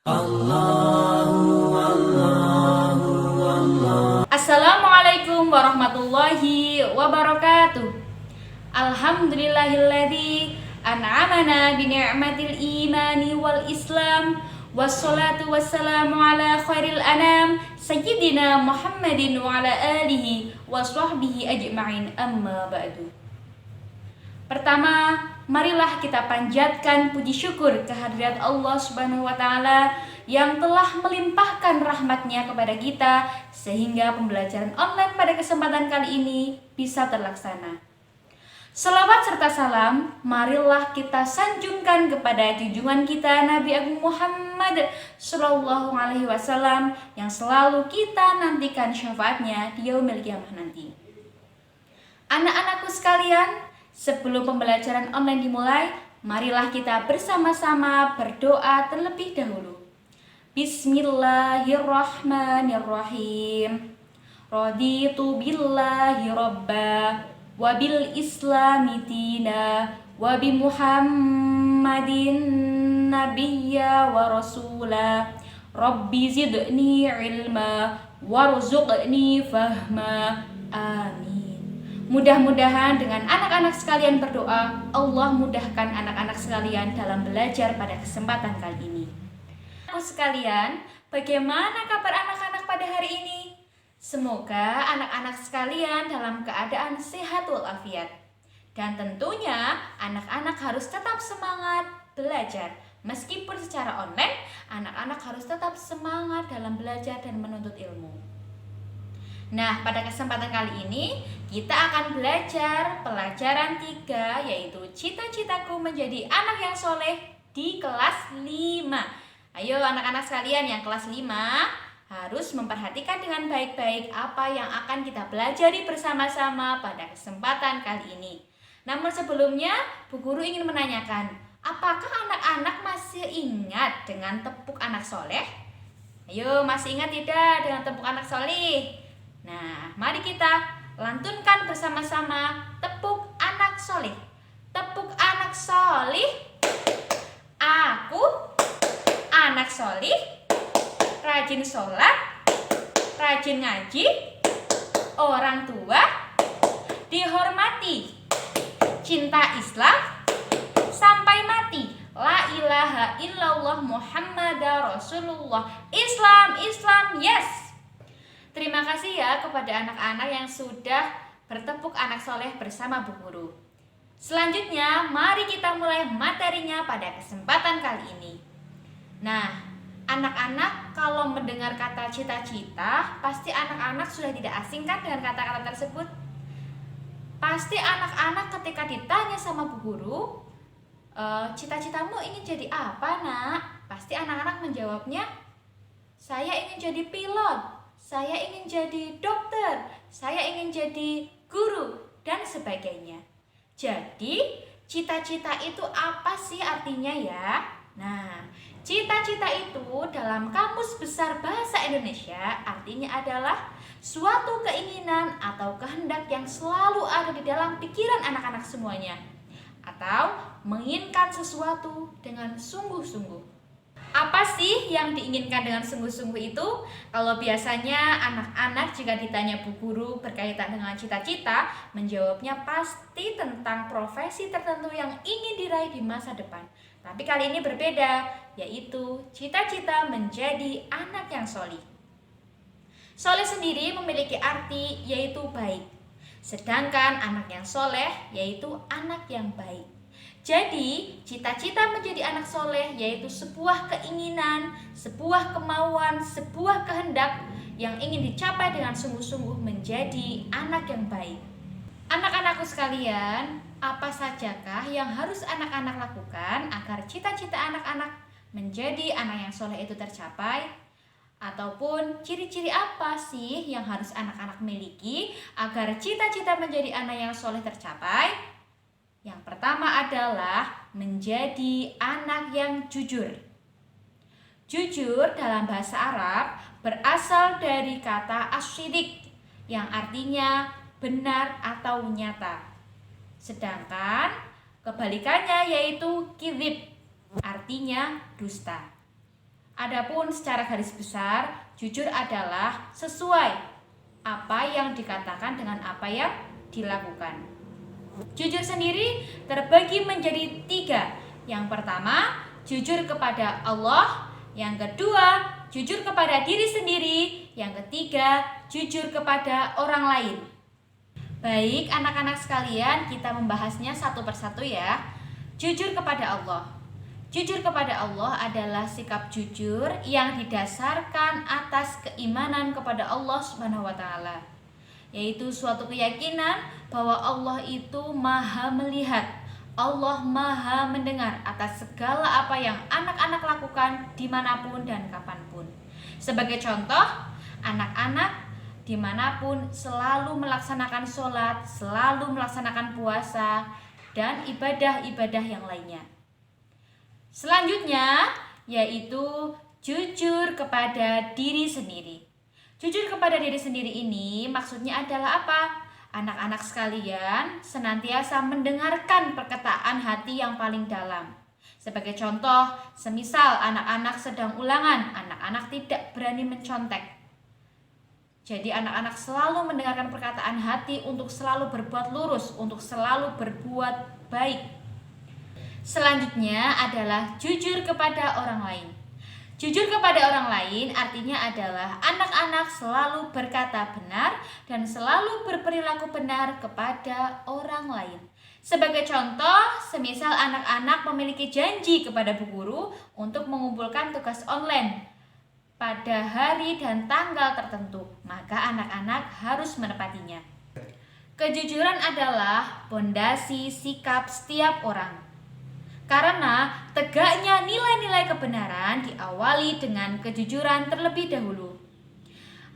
Assalamualaikum warahmatullahi wabarakatuh. Alhamdulillahilladzi an'amana bi ni'matil imani wal islam. Wassalatu wassalamu ala khairil anam sayyidina Muhammadin wa ala alihi wa sahbihi ajma'in, amma ba'du. Pertama, marilah kita panjatkan puji syukur kehadirat Allah Subhanahu wa taala yang telah melimpahkan rahmatnya kepada kita sehingga pembelajaran online pada kesempatan kali ini bisa terlaksana. Selawat serta salam marilah kita sanjungkan kepada junjungan kita Nabi Agung Muhammad Sallallahu Alaihi Wasallam yang selalu kita nantikan syafaatnya di yaumil qiyamah nanti. Anak-anakku sekalian, sebelum pembelajaran online dimulai, marilah kita bersama-sama berdoa terlebih dahulu. Bismillahirrahmanirrahim. Raditu billahi robba wa bil islami dina wa bi Muhammadin nabiyya wa rasula. Rabbi zidni ilma warzuqni fahma. Amin. Mudah-mudahan dengan anak-anak sekalian berdoa, Allah mudahkan anak-anak sekalian dalam belajar pada kesempatan kali ini. Anak sekalian, bagaimana kabar anak-anak pada hari ini? Semoga anak-anak sekalian dalam keadaan sehat walafiat. Dan tentunya anak-anak harus tetap semangat belajar. Meskipun secara online, anak-anak harus tetap semangat dalam belajar dan menuntut ilmu. Nah, pada kesempatan kali ini kita akan belajar pelajaran 3, yaitu cita-citaku menjadi anak yang soleh di kelas 5. Ayo anak-anak sekalian yang kelas 5 harus memperhatikan dengan baik-baik apa yang akan kita pelajari bersama-sama pada kesempatan kali ini. Namun sebelumnya, Bu Guru ingin menanyakan, apakah anak-anak masih ingat dengan tepuk anak soleh? Ayo, masih ingat tidak dengan tepuk anak soleh? Nah, mari kita lantunkan bersama-sama tepuk anak soleh. Tepuk anak soleh. Aku anak soleh, rajin sholat, rajin ngaji, orang tua dihormati, cinta Islam sampai mati. La ilaha illallah Muhammadar Rasulullah. Islam, yes. Terima kasih ya kepada anak-anak yang sudah bertepuk anak soleh bersama Bu Guru. Selanjutnya, mari kita mulai materinya pada kesempatan kali ini. Nah, anak-anak kalau mendengar kata cita-cita, pasti anak-anak sudah tidak asing kan dengan kata-kata tersebut? Pasti anak-anak ketika ditanya sama Bu Guru, cita-citamu ingin jadi apa, Nak? Pasti anak-anak menjawabnya, saya ingin jadi pilot, saya ingin jadi dokter, saya ingin jadi guru, dan sebagainya. Jadi, cita-cita itu apa sih artinya ya? Nah, cita-cita itu dalam Kamus Besar Bahasa Indonesia artinya adalah suatu keinginan atau kehendak yang selalu ada di dalam pikiran anak-anak semuanya, atau menginginkan sesuatu dengan sungguh-sungguh. Apa sih yang diinginkan dengan sungguh-sungguh itu? Kalau biasanya anak-anak jika ditanya Bu Guru berkaitan dengan cita-cita, menjawabnya pasti tentang profesi tertentu yang ingin diraih di masa depan. Tapi kali ini berbeda, yaitu cita-cita menjadi anak yang solih. Soleh sendiri memiliki arti yaitu baik, sedangkan anak yang soleh yaitu anak yang baik. Jadi, cita-cita menjadi anak soleh yaitu sebuah keinginan, sebuah kemauan, sebuah kehendak yang ingin dicapai dengan sungguh-sungguh menjadi anak yang baik. Anak-anakku sekalian, apa sajakah yang harus anak-anak lakukan agar cita-cita anak-anak menjadi anak yang soleh itu tercapai? Ataupun ciri-ciri apa sih yang harus anak-anak miliki agar cita-cita menjadi anak yang soleh tercapai? Yang pertama adalah menjadi anak yang jujur. Jujur dalam bahasa Arab berasal dari kata as-siddiq yang artinya benar atau nyata. Sedangkan kebalikannya yaitu kizib, artinya dusta. Adapun secara garis besar, jujur adalah sesuai apa yang dikatakan dengan apa yang dilakukan. Jujur sendiri terbagi menjadi 3. Yang pertama, jujur kepada Allah. Yang kedua, jujur kepada diri sendiri. Yang ketiga, jujur kepada orang lain. Baik anak-anak sekalian, kita membahasnya satu persatu ya. Jujur kepada Allah. Jujur kepada Allah adalah sikap jujur yang didasarkan atas keimanan kepada Allah Subhanahu wa taala, yaitu suatu keyakinan bahwa Allah itu Maha melihat, Allah Maha mendengar atas segala apa yang anak-anak lakukan dimanapun dan kapanpun. Sebagai contoh, anak-anak dimanapun selalu melaksanakan sholat, selalu melaksanakan puasa, dan ibadah-ibadah yang lainnya. Selanjutnya yaitu jujur kepada diri sendiri. Jujur kepada diri sendiri ini maksudnya adalah apa? Anak-anak sekalian senantiasa mendengarkan perkataan hati yang paling dalam. Sebagai contoh, semisal anak-anak sedang ulangan, anak-anak tidak berani mencontek. Jadi anak-anak selalu mendengarkan perkataan hati untuk selalu berbuat lurus, untuk selalu berbuat baik. Selanjutnya adalah jujur kepada orang lain. Jujur kepada orang lain artinya adalah anak-anak selalu berkata benar dan selalu berperilaku benar kepada orang lain. Sebagai contoh, semisal anak-anak memiliki janji kepada bu guru untuk mengumpulkan tugas online pada hari dan tanggal tertentu, maka anak-anak harus menepatinya. Kejujuran adalah pondasi sikap setiap orang. Karena tegaknya nilai-nilai kebenaran diawali dengan kejujuran terlebih dahulu.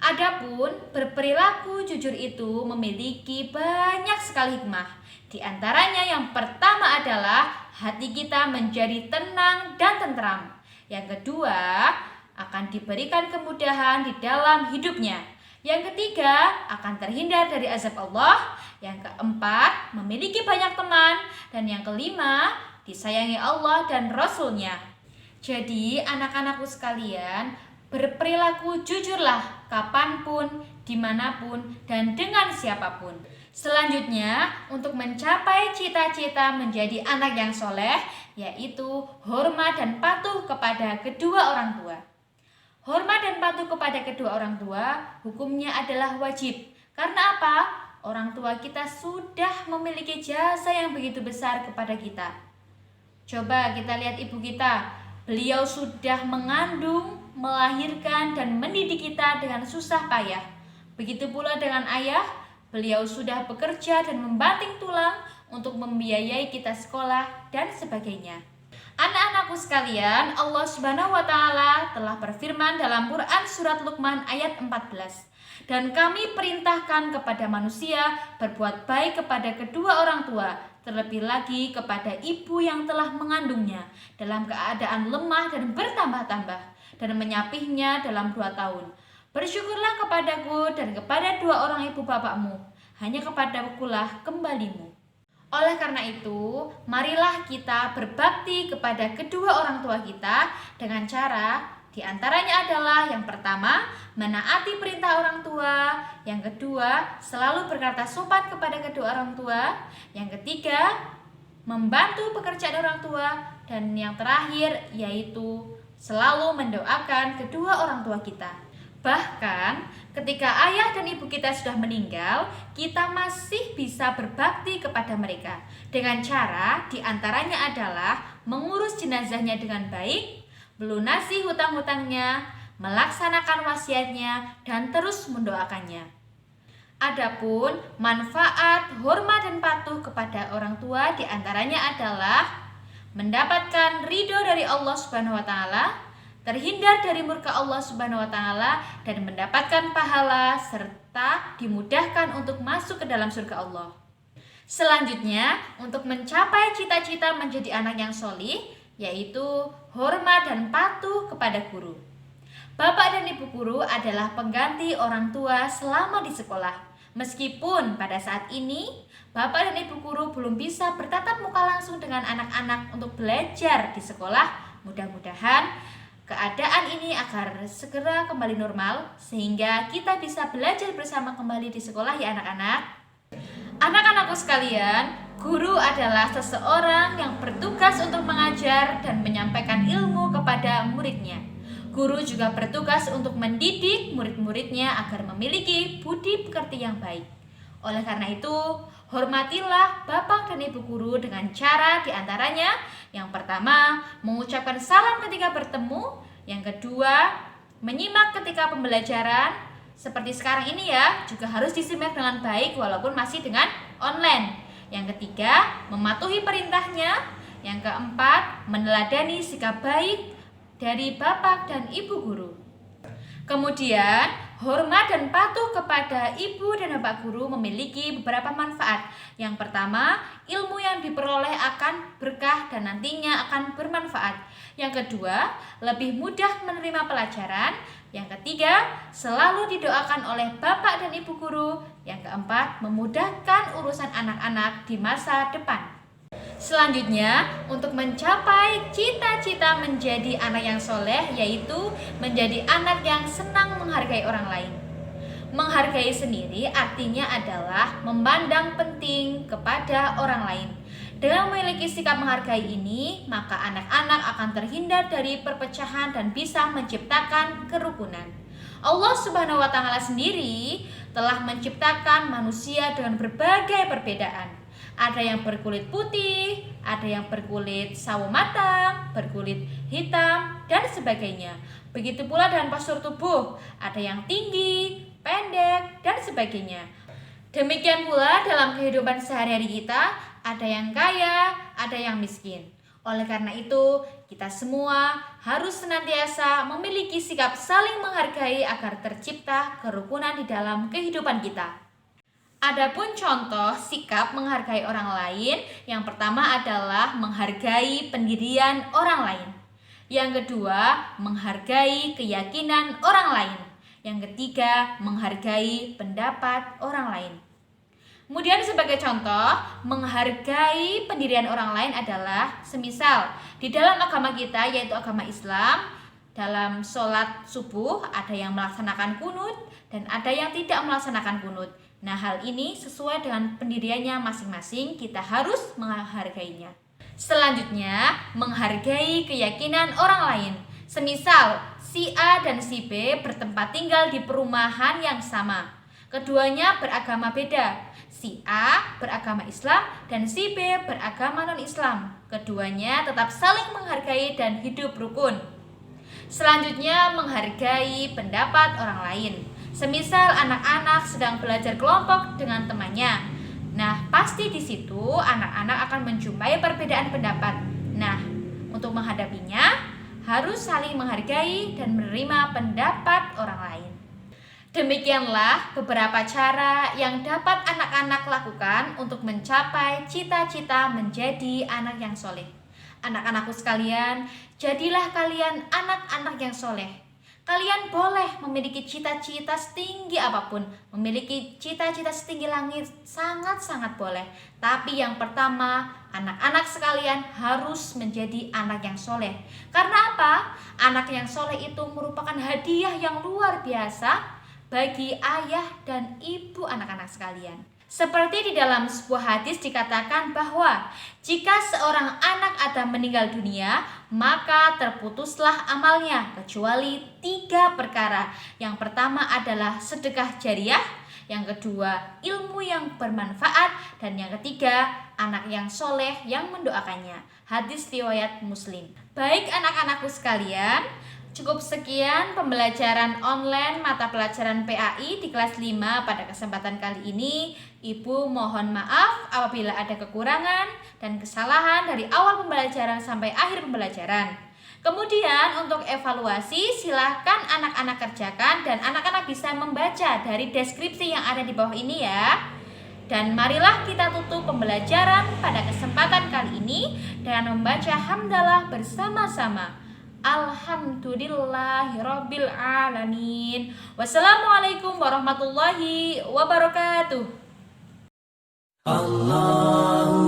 Adapun berperilaku jujur itu memiliki banyak sekali hikmah. Di antaranya yang pertama adalah hati kita menjadi tenang dan tentram. Yang kedua, akan diberikan kemudahan di dalam hidupnya. Yang ketiga, akan terhindar dari azab Allah. Yang keempat, memiliki banyak teman. Dan yang kelima, disayangi Allah dan Rasul-Nya. Jadi anak-anakku sekalian, berperilaku jujurlah kapanpun, dimanapun, dan dengan siapapun. Selanjutnya, untuk mencapai cita-cita menjadi anak yang soleh, yaitu hormat dan patuh kepada kedua orang tua. Hormat dan patuh kepada kedua orang tua hukumnya adalah wajib. Karena apa? Orang tua kita sudah memiliki jasa yang begitu besar kepada kita. Coba kita lihat ibu kita, beliau sudah mengandung, melahirkan, dan mendidik kita dengan susah payah. Begitu pula dengan ayah, beliau sudah bekerja dan membanting tulang untuk membiayai kita sekolah dan sebagainya. Anak-anakku sekalian, Allah Subhanahu wa taala telah berfirman dalam Quran surat Luqman ayat 14. Dan kami perintahkan kepada manusia berbuat baik kepada kedua orang tua, terlebih lagi kepada ibu yang telah mengandungnya dalam keadaan lemah dan bertambah-tambah, dan menyapihnya dalam 2 tahun. Bersyukurlah kepadaku dan kepada 2 orang ibu bapakmu, hanya kepadakulah kembalimu. Oleh karena itu, marilah kita berbakti kepada kedua orang tua kita dengan cara di antaranya adalah yang pertama, menaati perintah orang tua. Yang kedua, selalu berkata sopan kepada kedua orang tua. Yang ketiga, membantu pekerjaan orang tua. Dan yang terakhir, yaitu selalu mendoakan kedua orang tua kita. Bahkan, ketika ayah dan ibu kita sudah meninggal, kita masih bisa berbakti kepada mereka. Dengan cara, di antaranya adalah mengurus jenazahnya dengan baik, melunasi hutang-hutangnya, melaksanakan wasiatnya, dan terus mendoakannya. Adapun manfaat, hormat, dan patuh kepada orang tua diantaranya adalah mendapatkan ridho dari Allah Subhanahu wa taala, terhindar dari murka Allah Subhanahu wa taala, dan mendapatkan pahala serta dimudahkan untuk masuk ke dalam surga Allah. Selanjutnya, untuk mencapai cita-cita menjadi anak yang solih, yaitu hormat dan patuh kepada guru. Bapak dan ibu guru adalah pengganti orang tua selama di sekolah. Meskipun pada saat ini bapak dan ibu guru belum bisa bertatap muka langsung dengan anak-anak untuk belajar di sekolah, mudah-mudahan keadaan ini agar segera kembali normal sehingga kita bisa belajar bersama kembali di sekolah ya anak-anak. Anak-anakku sekalian, guru adalah seseorang yang bertugas untuk mengajar dan menyampaikan ilmu kepada muridnya. Guru juga bertugas untuk mendidik murid-muridnya agar memiliki budi pekerti yang baik. Oleh karena itu, hormatilah bapak dan ibu guru dengan cara diantaranya: yang pertama, mengucapkan salam ketika bertemu; yang kedua, menyimak ketika pembelajaran. Seperti sekarang ini ya, juga harus disimak dengan baik walaupun masih dengan online. Yang ketiga, mematuhi perintahnya. Yang keempat, meneladani sikap baik dari bapak dan ibu guru. Kemudian, hormat dan patuh kepada ibu dan bapak guru memiliki beberapa manfaat. Yang pertama, ilmu yang diperoleh akan berkah dan nantinya akan bermanfaat. Yang kedua, lebih mudah menerima pelajaran. Yang ketiga, selalu didoakan oleh bapak dan ibu guru. Yang keempat, memudahkan urusan anak-anak di masa depan. Selanjutnya, untuk mencapai cita-cita menjadi anak yang soleh, yaitu menjadi anak yang senang menghargai orang lain. Menghargai sendiri artinya adalah memandang penting kepada orang lain. Dengan memiliki sikap menghargai ini, maka anak-anak akan terhindar dari perpecahan dan bisa menciptakan kerukunan. Allah Subhanahu wa Ta'ala sendiri telah menciptakan manusia dengan berbagai perbedaan. Ada yang berkulit putih, ada yang berkulit sawo matang, berkulit hitam, dan sebagainya. Begitu pula dengan postur tubuh, ada yang tinggi, pendek, dan sebagainya. Demikian pula dalam kehidupan sehari-hari kita, ada yang kaya, ada yang miskin. Oleh karena itu, kita semua harus senantiasa memiliki sikap saling menghargai agar tercipta kerukunan di dalam kehidupan kita. Adapun contoh sikap menghargai orang lain, yang pertama adalah menghargai pendirian orang lain. Yang kedua, menghargai keyakinan orang lain. Yang ketiga, menghargai pendapat orang lain. Kemudian sebagai contoh, menghargai pendirian orang lain adalah semisal di dalam agama kita, yaitu agama Islam, dalam sholat subuh ada yang melaksanakan kunut dan ada yang tidak melaksanakan kunut. Nah, hal ini sesuai dengan pendiriannya masing-masing, kita harus menghargainya. Selanjutnya, menghargai keyakinan orang lain. Semisal, si A dan si B bertempat tinggal di perumahan yang sama. Keduanya beragama beda. Si A beragama Islam dan si B beragama non-Islam. Keduanya tetap saling menghargai dan hidup rukun. Selanjutnya, menghargai pendapat orang lain. Semisal anak-anak sedang belajar kelompok dengan temannya. Nah, pasti di situ anak-anak akan menjumpai perbedaan pendapat. Nah, untuk menghadapinya harus saling menghargai dan menerima pendapat orang lain. Demikianlah beberapa cara yang dapat anak-anak lakukan untuk mencapai cita-cita menjadi anak yang soleh. Anak-anakku sekalian, jadilah kalian anak-anak yang soleh. Kalian boleh memiliki cita-cita setinggi apapun, memiliki cita-cita setinggi langit, sangat-sangat boleh. Tapi yang pertama, anak-anak sekalian harus menjadi anak yang soleh. Karena apa? Anak yang soleh itu merupakan hadiah yang luar biasa bagi ayah dan ibu anak-anak sekalian. Seperti di dalam sebuah hadis dikatakan bahwa jika seorang anak Adam meninggal dunia, maka terputuslah amalnya kecuali 3 perkara. Yang pertama adalah sedekah jariah, yang kedua ilmu yang bermanfaat, dan yang ketiga anak yang soleh yang mendoakannya. Hadis riwayat Muslim. Baik anak-anakku sekalian, cukup sekian pembelajaran online mata pelajaran PAI di kelas 5 pada kesempatan kali ini. Ibu mohon maaf apabila ada kekurangan dan kesalahan dari awal pembelajaran sampai akhir pembelajaran. Kemudian untuk evaluasi silahkan anak-anak kerjakan dan anak-anak bisa membaca dari deskripsi yang ada di bawah ini ya. Dan marilah kita tutup pembelajaran pada kesempatan kali ini dengan membaca hamdalah bersama-sama. Alhamdulillahirabbil alamin. Wassalamualaikum warahmatullahi wabarakatuh. Allah